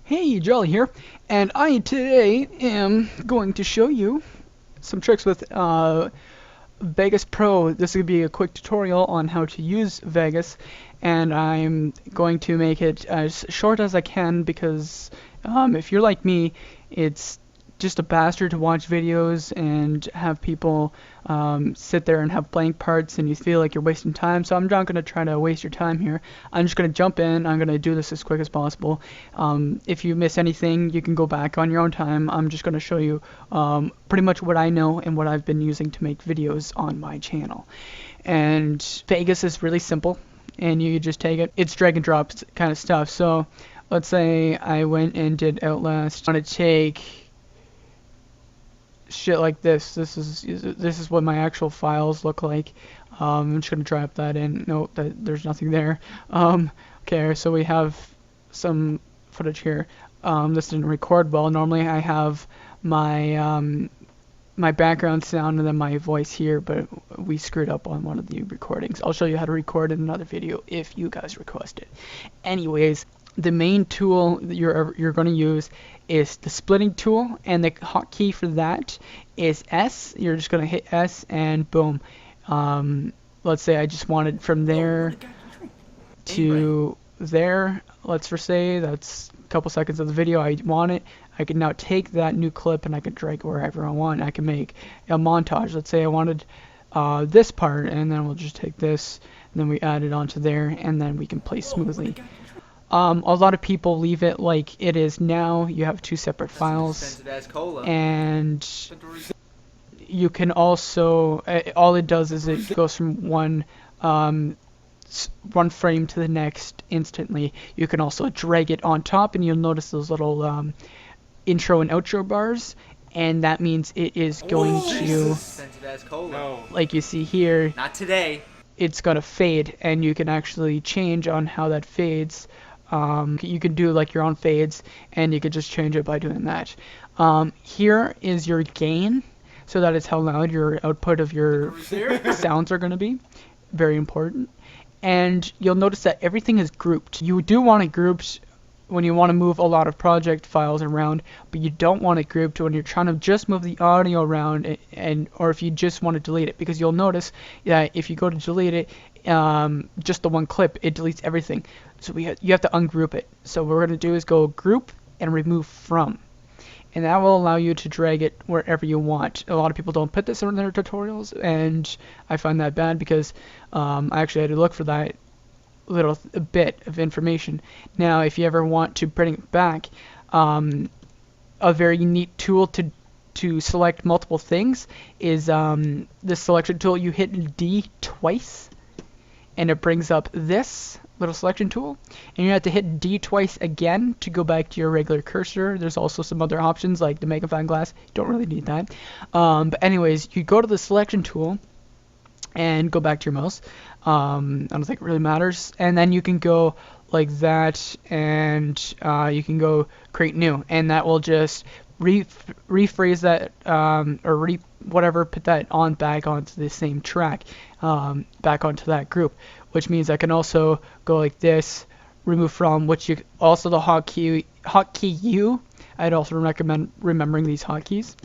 Hey, Jolly here, and I today am going to show you some tricks with Vegas Pro. This will be a quick tutorial on how to use Vegas, and I'm going to make it as short as I can because if you're like me, it's just a bastard to watch videos and have people sit there and have blank parts and you feel like you're wasting time. So I'm not going to try to waste your time here. I'm just going to jump in. I'm going to do this as quick as possible. If you miss anything, you can go back on your own time. I'm just going to show you pretty much what I know and what I've been using to make videos on my channel. And Vegas is really simple, and you just take it. It's drag and drop kind of stuff. So let's say I went and did Outlast. I want to take shit like this. This is what my actual files look like. I'm just gonna drop that in. Note that there's nothing there. Okay, so we have some footage here. This didn't record well. Normally I have my my background sound and then my voice here, but we screwed up on one of the recordings. I'll show you how to record in another video if you guys request it. Anyways, the main tool that you're going to use is the splitting tool, and the hotkey for that is S. You're just going to hit S and boom. Let's say I just wanted from there to there. Let's say that's a couple seconds of the video. I want it. I can now take that new clip and I can drag it wherever I want. I can make a montage. Let's say I wanted this part, and then we'll just take this and then we add it onto there, and then we can play smoothly. A lot of people leave it like it is now. You have two separate files, and you can also all it does is it goes from one frame to the next instantly. You can also drag it on top, and you'll notice those little intro and outro bars, and that means it is going to, like you see here, not today, it's gonna fade, and you can actually change on how that fades. You can do like your own fades, and you could just change it by doing that. Here is your gain, so that is how loud your output of your sounds are going to be. Very important. And you'll notice that everything is grouped. You do want it grouped when you want to move a lot of project files around, but you don't want it grouped when you're trying to just move the audio around, or if you just want to delete it, because you'll notice that if you go to delete it, just the one clip, it deletes everything. So you have to ungroup it. So what we're going to do is go group and remove from, and that will allow you to drag it wherever you want. A lot of people don't put this in their tutorials, and I find that bad because I actually had to look for that little bit of information. Now if you ever want to bring it back, a very neat tool to select multiple things is this selection tool. You hit D twice and it brings up this little selection tool, and you have to hit D twice again to go back to your regular cursor. There's also some other options like the magnifying glass. You don't really need that, but anyways, you go to the selection tool and go back to your mouse. I don't think it really matters, and then you can go like that, and you can go create new, and that will just rephrase that or whatever, put that on back onto the same track, back onto that group, which means I can also go like this, remove from, which you also the hotkey U. I'd also recommend remembering these hotkeys,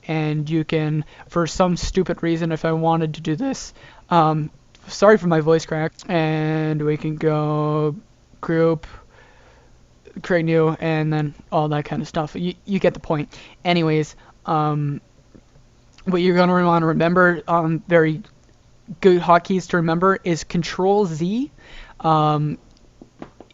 and you can, for some stupid reason, if I wanted to do this, sorry for my voice crack, and we can go group, create new, and then all that kind of stuff. You get the point. Anyways, what you're going to want to remember, very good hotkeys to remember, is Control Z.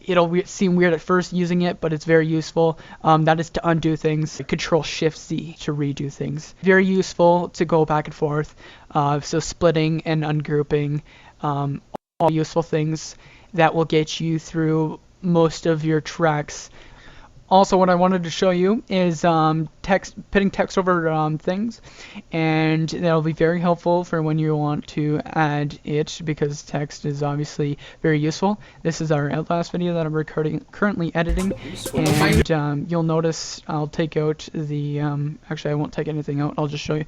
It'll seem weird at first using it, but it's very useful. That is to undo things. Control Shift Z to redo things. Very useful to go back and forth. So splitting and ungrouping, all useful things that will get you through most of your tracks. Also, what I wanted to show you is putting text over things, and that'll be very helpful for when you want to add it, because text is obviously very useful. This is our Outlast video that I'm currently editing, and you'll notice I'll take out the actually I won't take anything out, I'll just show you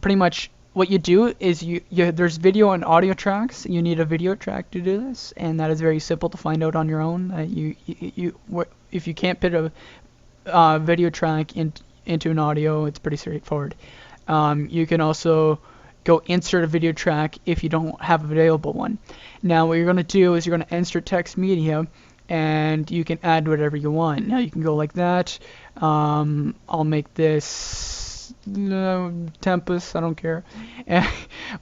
pretty much what you do is there's video and audio tracks. You need a video track to do this, and that is very simple to find out on your own. If you can't put a video track into an audio, it's pretty straightforward. You can also go insert a video track if you don't have a available one. Now what you're going to do is you're going to insert text media, and you can add whatever you want. Now you can go like that. I'll make this Tempest, I don't care.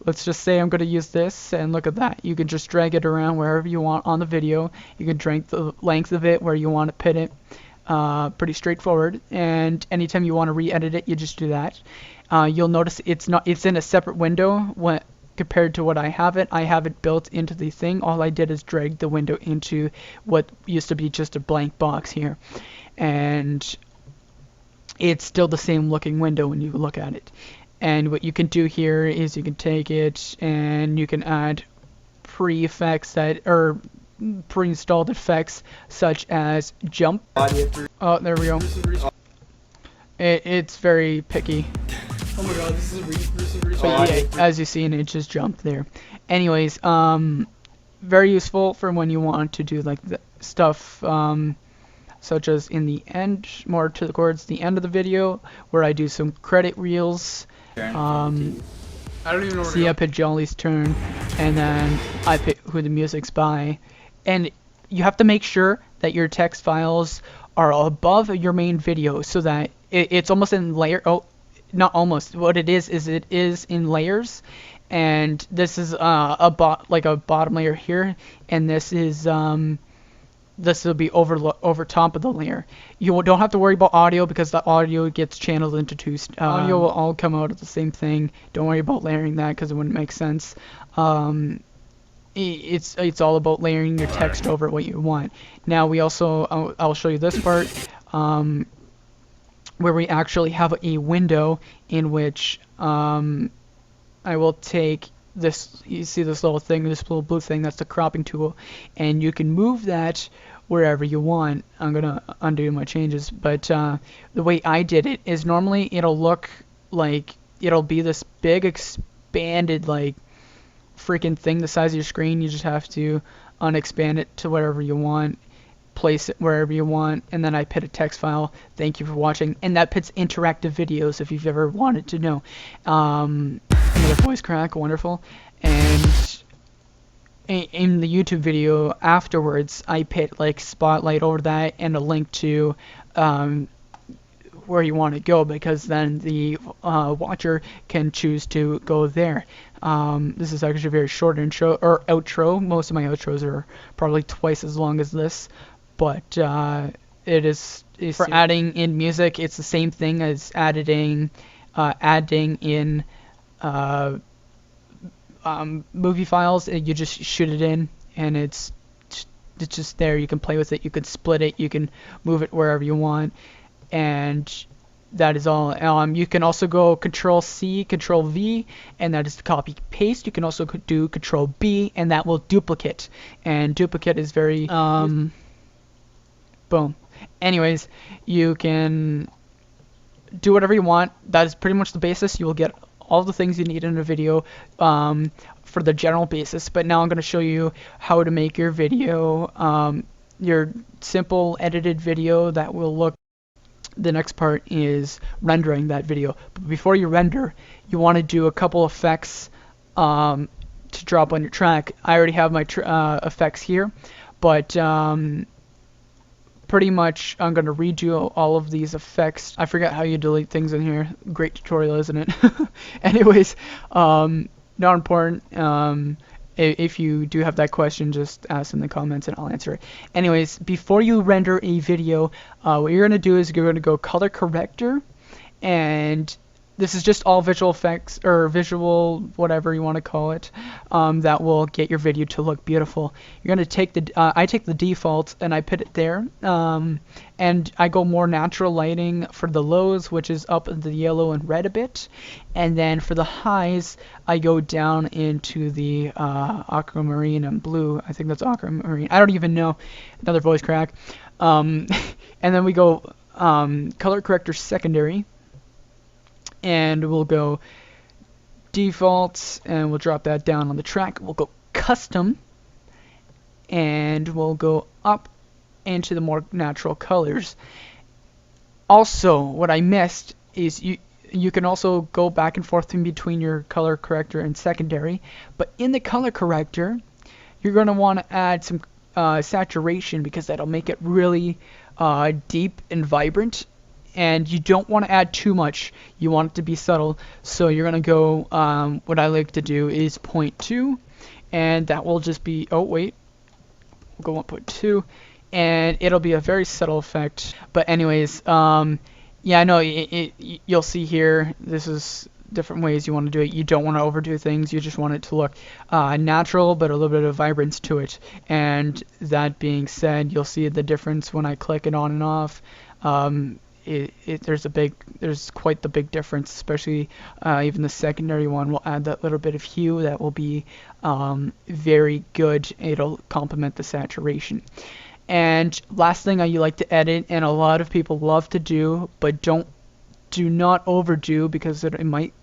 Let's just say I'm going to use this, and look at that. You can just drag it around wherever you want on the video. You can drag the length of it where you want to put it. Pretty straightforward, and anytime you want to re-edit it, you just do that. You'll notice it's in a separate window compared to what I have it built into the thing. All I did is drag the window into what used to be just a blank box here, and it's still the same looking window when you look at it. And what you can do here is you can take it and you can add pre-effects or pre-installed effects such as jump. Oh, there we go. It's very picky. Oh my god, this is a reach. But yeah, as you see, it just jumped there. Anyways, very useful for when you want to do like the stuff such as in the end, more towards the end of the video, where I do some credit reels. I don't even know where See, I pick Jolly's turn, and then I pick who the music's by. And you have to make sure that your text files are above your main video, so that it's almost in layer. Oh, not almost. What it is it is in layers, and this is like a bottom layer here, and this is this will be over top of the layer. You don't have to worry about audio because the audio gets channeled into two. Audio will all come out of the same thing. Don't worry about layering that because it wouldn't make sense. It's all about layering your text over what you want. Now we also I'll show you this part where we actually have a window in which I will take this. You see this little thing, this little blue thing, that's the cropping tool, and you can move that wherever you want. I'm gonna undo my changes, but the way I did it is normally it'll look like it'll be this big expanded like freaking thing the size of your screen. You just have to unexpand it to whatever you want, place it wherever you want, and then I put a text file. Thank you for watching, and that puts interactive videos if you've ever wanted to know. Another voice crack, wonderful. And in the YouTube video afterwards, I put like spotlight over that and a link to where you want to go, because then the watcher can choose to go there. This is actually a very short intro or outro. Most of my outros are probably twice as long as this, but it is for adding in music. It's the same thing as adding in movie files. You just shoot it in, and it's just there. You can play with it. You can split it. You can move it wherever you want. And that is all. You can also go Control C, Control V, and that is the copy paste. You can also do Control B, and that will duplicate. And duplicate is very boom. Anyways, you can do whatever you want. That is pretty much the basis. You will get all the things you need in a video for the general basis. But now I'm going to show you how to make your video, your simple edited video that will look. The next part is rendering that video. But before you render, you want to do a couple effects to drop on your track. I already have my effects here, but pretty much I'm going to redo all of these effects. I forget how you delete things in here. Great tutorial, isn't it? Anyways, not important. If you do have that question, just ask in the comments and I'll answer it. Anyways, before you render a video, what you're going to do is you're going to go color corrector, and this is just all visual effects or visual whatever you want to call it, that will get your video to look beautiful. You're going to take the I take the default and I put it there, and I go more natural lighting for the lows, which is up in the yellow and red a bit, and then for the highs I go down into the aquamarine and blue. I think that's aquamarine. I don't even know. Another voice crack. And then we go color corrector secondary. And we'll go default, and we'll drop that down on the track. We'll go custom, and we'll go up into the more natural colors. Also, what I missed is you can also go back and forth in between your color corrector and secondary, but in the color corrector you're going to want to add some saturation, because that'll make it really deep and vibrant, and you don't want to add too much. You want it to be subtle, so you're going to go, what I like to do is 0.2, and that will just be, oh wait, we'll go 1.2, and it'll be a very subtle effect. But anyways, yeah, I know you'll see here, this is different ways you want to do it. You don't want to overdo things. You just want it to look natural, but a little bit of vibrance to it. And that being said, you'll see the difference when I click it on and off. There's quite the big difference, especially even the secondary one will add that little bit of hue that will be very good. It'll complement the saturation. And last thing you like to edit, and a lot of people love to do, but do not overdo, because it might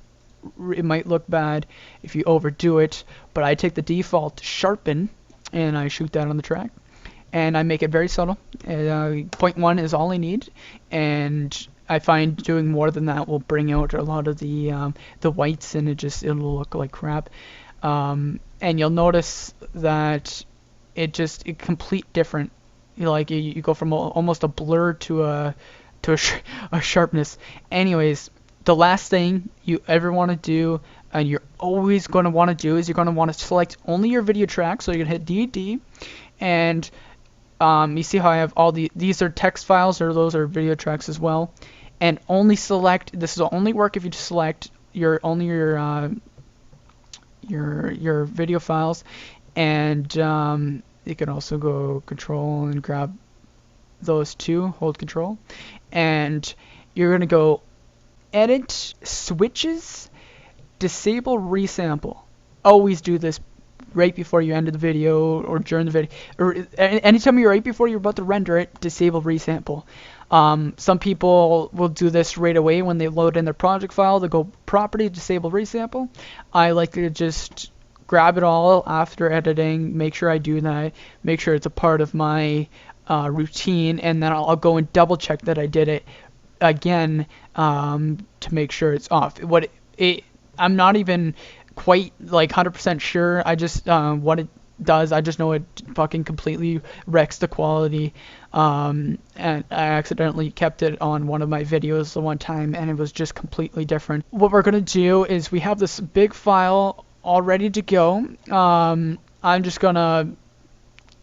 look bad if you overdo it. But I take the default sharpen and I shoot that on the track, and I make it very subtle. 0.1 is all I need, and I find doing more than that will bring out a lot of the whites, and it'll look like crap. And you'll notice that it complete different. You go from almost a blur to a sharpness. Anyways, the last thing you ever want to do, and you're always going to want to do, is you're going to want to select only your video track. So you're going to hit DD, and you see how I have all these are text files, or those are video tracks as well. And only select, this will only work if you select your video files. And you can also go control and grab those two, hold control, and you're going to go edit switches, disable resample. Always do this right before you end the video, or during the video, or anytime you're right before you're about to render it. Disable resample. Some people will do this right away when they load in their project file. They go property, disable resample. I like to just grab it all after editing, make sure I do that, make sure it's a part of my routine, and then I'll go and double check that I did it again to make sure it's off. I'm not even quite like 100% sure. I just what it does, I just know it fucking completely wrecks the quality. And I accidentally kept it on one of my videos the one time, and it was just completely different. What we're gonna do is, we have this big file all ready to go. I'm just gonna,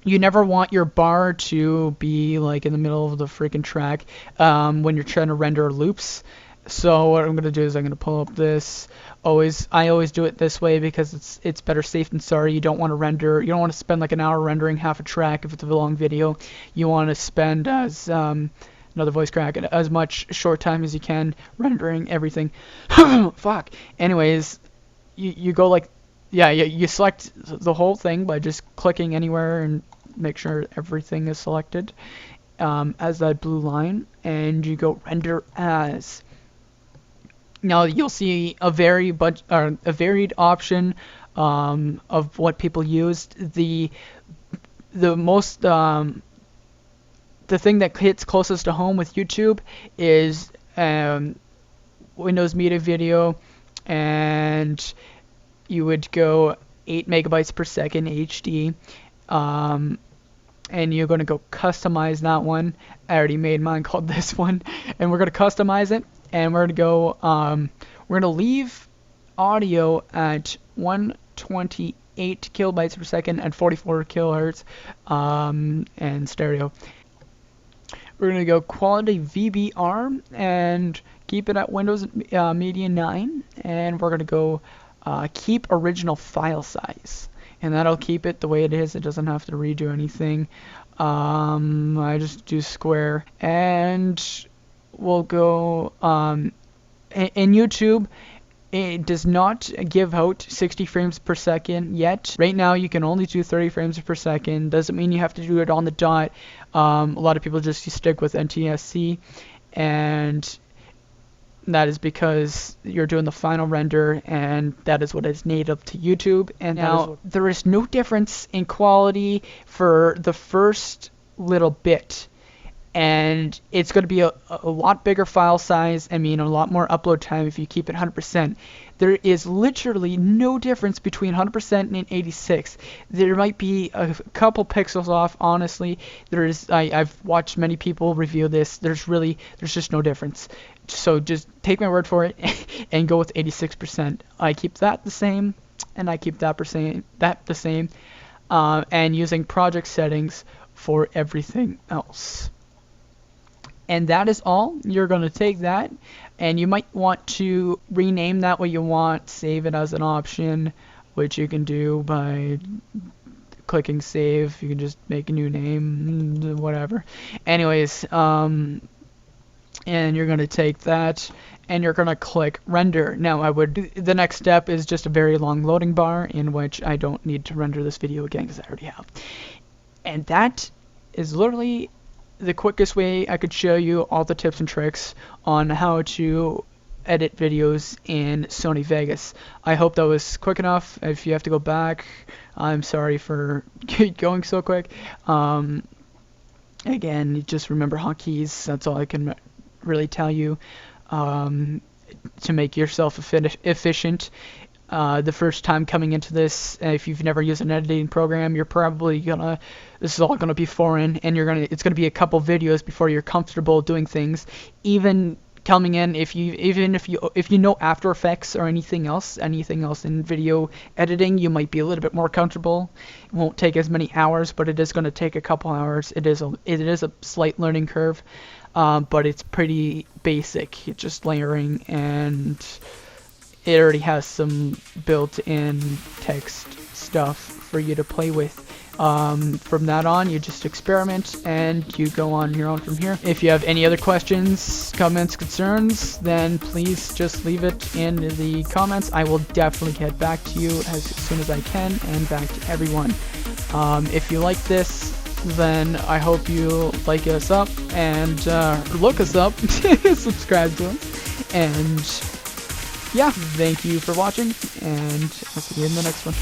you never want your bar to be like in the middle of the freaking track when you're trying to render loops. So what I'm gonna do is I'm gonna pull up this. I always do it this way, because it's better safe than sorry. You don't want to spend like an hour rendering half a track if it's a long video. You want to spend, as another voice crack, as much short time as you can rendering everything. Fuck. Anyways, you go like, yeah, you select the whole thing by just clicking anywhere and make sure everything is selected as that blue line, and you go render as. Now you'll see a varied option of what people used. The thing that hits closest to home with YouTube is Windows Media Video, and you would go 8 megabytes per second HD, and you're going to go customize that one. I already made mine called this one, and we're going to customize it, and we're going to go, we're going to leave audio at 128 kilobytes per second and 44 kilohertz, and stereo. We're going to go quality VBR and keep it at Windows Media 9, and we're going to go keep original file size, and that'll keep it the way it is. It doesn't have to redo anything. I just do square, and we'll go in YouTube. It does not give out 60 frames per second yet. Right now you can only do 30 frames per second. Doesn't mean you have to do it on the dot. A lot of people just stick with NTSC, and That is because you're doing the final render, and that is what is native to YouTube. And now there is no difference in quality for the first little bit, and it's going to be a lot bigger file size. I mean, a lot more upload time if you keep it 100%. There is literally no difference between 100% and 86. There might be a couple pixels off, honestly. I've watched many people review this. There's just no difference. So just take my word for it and go with 86%. I keep that the same, and I keep that the same, and using project settings for everything else. And that is all. You're going to take that, and you might want to rename that what you want, save it as an option, which you can do by clicking save. You can just make a new name, whatever. Anyways, and you're going to take that, and you're going to click render. Now, the next step is just a very long loading bar, in which I don't need to render this video again because I already have. And that is literally the quickest way I could show you all the tips and tricks on how to edit videos in Sony Vegas. I hope that was quick enough. If you have to go back, I'm sorry for going so quick. Again, just remember hotkeys. That's all I can really tell you to make yourself efficient. The first time coming into this, if you've never used an editing program, you're probably this is all gonna be foreign, and it's gonna be a couple videos before you're comfortable doing things. Even coming in, if you know After Effects or anything else in video editing, you might be a little bit more comfortable. It won't take as many hours, but it is gonna take a couple hours. It is a slight learning curve, but it's pretty basic. It's just layering, and it already has some built-in text stuff for you to play with. From that on, you just experiment, and you go on your own from here. If you have any other questions, comments, concerns, then please just leave it in the comments. I will definitely get back to you as soon as I can, and back to everyone. If you like this, then I hope you like us up, and look us up, subscribe to us, and yeah, thank you for watching, and I'll see you in the next one.